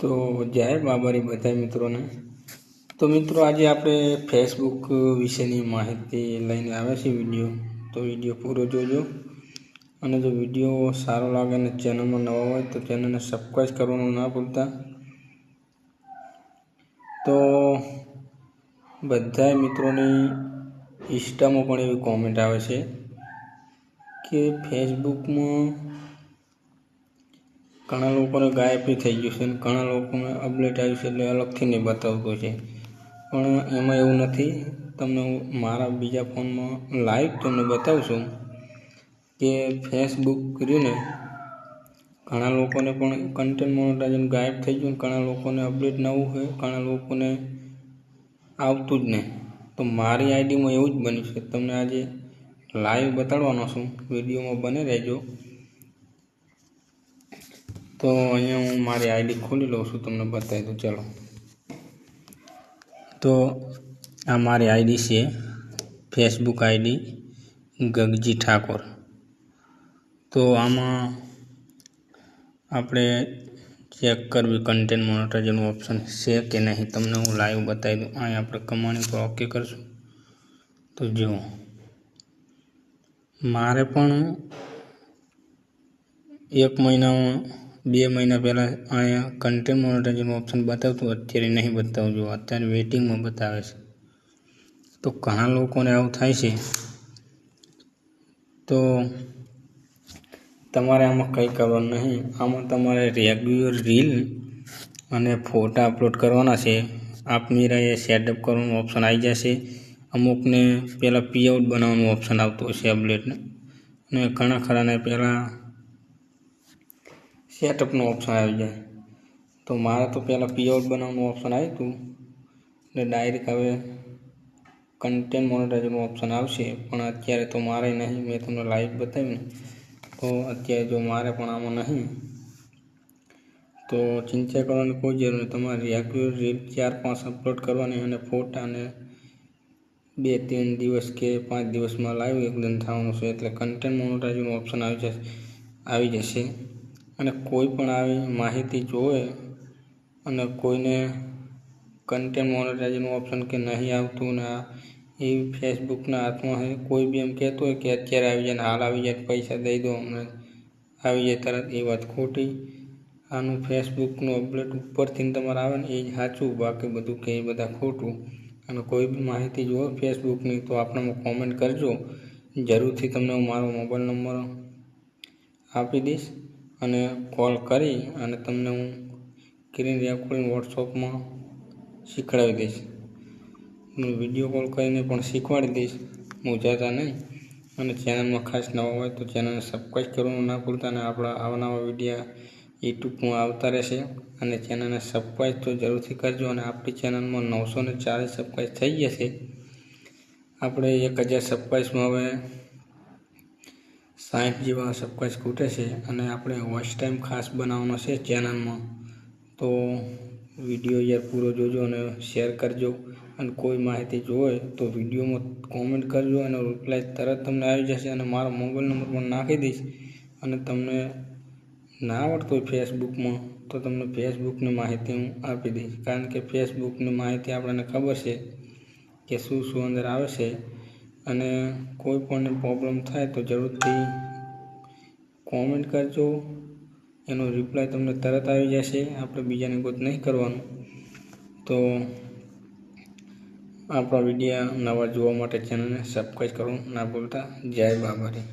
તો જય બાબારી બધા મિત્રોને। તો મિત્રો આજે આપણે ફેસબુક વિશેની માહિતી લઈને આવ્યા છીએ વિડીયો। તો વિડીયો પૂરો જોજો અને જો વિડીયો સારો લાગે અને ચેનલમાં નવા હોય તો ચેનલને સબસ્ક્રાઈબ કરવાનું ના ભૂલતા। તો બધા મિત્રોની ઇન્સ્ટામાં પણ એવી કોમેન્ટ આવે છે કે ફેસબુકમાં ઘણા લોકોને ગાયબ થઈ ગયું છે અને ઘણા લોકોને અપડેટ આવ્યું છે એટલે અલગથી નહીં બતાવતું છે, પણ એમાં એવું નથી। તમને હું મારા બીજા ફોનમાં લાઈવ તમને બતાવું છું કે ફેસબુક રહ્યું ને ઘણા લોકોને પણ કન્ટેન્ટ મોનેટાઇઝેશન ગાયબ થઈ ગયું, ઘણા લોકોને અપડેટ નવું હોય, ઘણા લોકોને આવતું જ નહીં। તો મારી આઈડીમાં એવું જ બન્યું છે, તમને આજે લાઈવ બતાડવાનો છું, વિડીયોમાં બને રહેજો। તો અહીંયા હું મારી આઈડી ખોલી લઉં છું, તમને બતાવી દઉં ચાલો। તો આ મારી આઈડી છે, ફેસબુક આઈડી ગગજી ઠાકોર। તો આમાં આપણે ચેક કરવી કન્ટેન્ટ મોનેટાઇઝેશનનું ઓપ્શન છે કે નહીં, તમને હું લાઈવ બતાવી દઉં। અહીં આપણે કમાણી પર ઓકે કરશું તો જુઓ મારે પણ 1 મહિનામાં 2 મહિના પહેલાં અહીંયા કન્ટેન્ટ મોનેટાઇઝેશનનું ઓપ્શન બતાવતું, અત્યારે નહીં બતાવતું, જો અત્યારે વેઇટિંગમાં બતાવે છે। તો ઘણા લોકોને આવું થાય છે, તો તમારે આમાં કંઈ કરવાનું નહીં। આમાં તમારે રેગ્યુલર રીલ અને ફોટા અપલોડ કરવાના છે। આપમેળે એ સેટઅપ કરવાનું ઓપ્શન આવી જશે। અમુકને પહેલાં પીઆઉટ બનાવવાનું ઓપ્શન આવતું હશે અપડેટને, અને ઘણા ખરાને પહેલાં સેટઅપનું ઓપ્શન આવી જાય। તો મારે તો પહેલાં પીઆઉટ બનાવવાનું ઓપ્શન આવ્યું હતું એટલે ડાયરેક્ટ હવે કન્ટેન્ટ મોનેટાઇઝેશનનું ઓપ્શન આવશે, પણ અત્યારે તો મારે નહીં। મેં તમને લાઈવ બતાવ્યું તો અત્યારે જો મારે પણ આમાં નહીં, તો ચિંતા કરવાની કોઈ જરૂર નહીં। તમારે રેગ્યુલર રીલ 4-5 અપલોડ કરવાની અને ફોટા અને 2-3 દિવસ કે 5 દિવસમાં લાઈવ એકદમ થવાનું છે, એટલે કન્ટેન્ટ મોનેટાઇઝેશનનું ઓપ્શન આવી જશે। અને કોઈ પણ આવી માહિતી જોવે અને કોઈને કન્ટેન્ટ મોનેટાઇઝેશનનું ઓપ્શન કે નહીં આવતું ને એ ફેસબુકના હાથમાં છે, કોઈ બી એમ કહેતું હોય કે અત્યારે આવી જાય ને હાલ આવી જાય, પૈસા દઈ દો અમને આવી જાય તરત, એ વાત ખોટી। આનું ફેસબુકનું અપડેટ ઉપરથી તમારે આવે ને એ જ સાચું, બાકી બધું કે એ બધા ખોટું। અને કોઈ બી માહિતી જોવે ફેસબુકની તો આપણામાં કોમેન્ટ કરજો, જરૂરથી તમને હું મારો મોબાઈલ નંબર આપી દઈશ અને કોલ કરી અને તમને હું સ્ક્રીન રેકોર્ડિંગ વોટ્સઅપમાં શીખવાડી દઈશ, હું વિડીયો કોલ કરીને પણ શીખવાડી દઈશ, મૂંઝાતા નહીં। અને ચેનલમાં ખાસ નવા હોય તો ચેનલને સબસ્ક્રાઈબ કરવાનું ના ભૂલતા, અને આપણા આવનારા વિડીયો યુટ્યુબમાં આવતા રહેશે, અને ચેનલને સબસ્ક્રાઈબ તો જરૂરથી કરજો। અને આપણી ચેનલમાં 940 સબસ્ક્રાઈબ થઈ જશે, આપણે 1000 સબસ્ક્રાઈબમાં હવે 60 જેવા સબસ્ક્રાઈબ ખૂટે છે, અને આપણે વોચ ટાઈમ ખાસ બનાવવાનો છે ચેનલમાં। તો વિડીયો યાર પૂરો જોજો અને શેર કરજો, અને કોઈ માહિતી જોવે તો વિડીયોમાં કોમેન્ટ કરજો, અને રિપ્લાય તરત તમને આવી જશે। અને મારો મોબાઈલ નંબર પણ નાખી દઈશ, અને તમને ના આવડતું હોય ફેસબુકમાં તો તમને ફેસબુકની માહિતી હું આપી દઈશ, કારણ કે ફેસબુકની માહિતી આપણને ખબર છે કે શું શું અંદર આવે છે। અને કોઈ પણ પ્રોબ્લેમ થાય તો જરૂરથી કોમેન્ટ કરજો, એનો રિપ્લાય તમને તરત આવી જશે, આપણે બીજાને કોઈ નહીં કરવાનું। તો આપણા વિડીયો નવા જોવા માટે ચેનલને સબસ્ક્રાઈબ કરવાનું ના ભૂલતા। જય બાબારી।